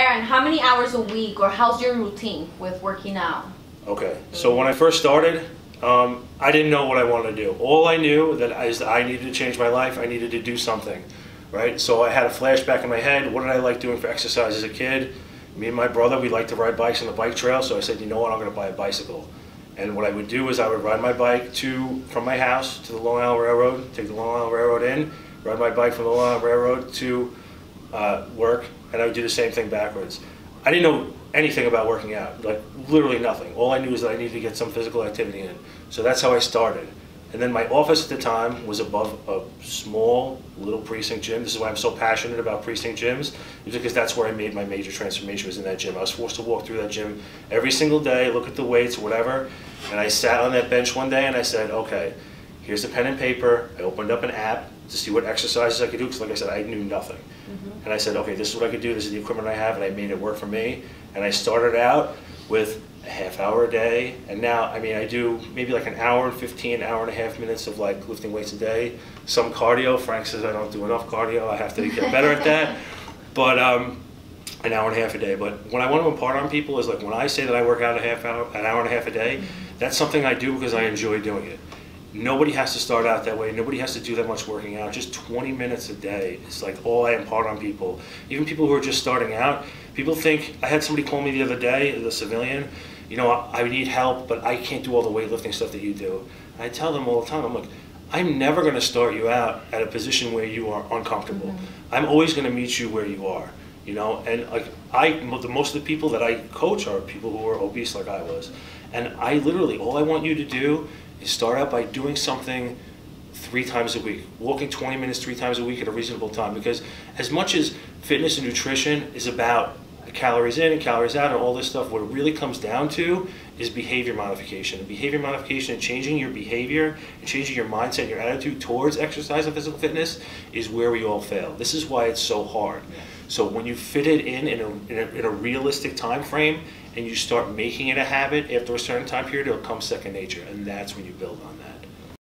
Aaron, how many hours a week, or how's your routine with working out? Okay, so when I first started, I didn't know what I wanted to do. All I knew is that I needed to change my life. I needed to do something, right? So I had a flashback in my head. What did I like doing for exercise as a kid? Me and my brother, we liked to ride bikes on the bike trail. So I said, you know what, I'm going to buy a bicycle. And what I would do is I would ride my bike from my house to the Long Island Railroad, take the Long Island Railroad in, ride my bike from the Long Island Railroad to work, and I would do the same thing backwards. I didn't know anything about working out, like literally nothing. All I knew is that I needed to get some physical activity in. So that's how I started. And then my office at the time was above a small little precinct gym. This is why I'm so passionate about precinct gyms, is because that's where I made my major transformation, was in that gym. I was forced to walk through that gym every single day, look at the weights, whatever. And I sat on that bench one day and I said, okay, here's a pen and paper. I opened up an app to see what exercises I could do, because like I said, I knew nothing. And I said, okay, this is what I could do, this is the equipment I have, and I made it work for me. And I started out with a half hour a day, and now, I mean, I do maybe like an hour and 15, hour and a half minutes of like lifting weights a day. Some cardio. Frank says I don't do enough cardio, I have to get better at that. But an hour and a half a day. But what I want to impart on people is, like, when I say that I work out an hour and a half a day, that's something I do because I enjoy doing it. Nobody has to start out that way. Nobody has to do that much working out. Just 20 minutes a day is like all I impart on people. Even people who are just starting out. People think, I had somebody call me the other day, the civilian, you know, I need help, but I can't do all the weightlifting stuff that you do. And I tell them all the time, I'm like, I'm never going to start you out at a position where you are uncomfortable. I'm always going to meet you where you are, you know. And like most of the people that I coach are people who are obese like I was. And I literally, all I want you to do is start out by doing something 3 times a week, walking 20 minutes 3 times a week at a reasonable time. Because as much as fitness and nutrition is about calories in and calories out and all this stuff, what it really comes down to is behavior modification. And behavior modification and changing your behavior and changing your mindset and your attitude towards exercise and physical fitness is where we all fail. This is why it's so hard. So when you fit it in a realistic time frame and you start making it a habit, after a certain time period, it'll come second nature, and that's when you build on that.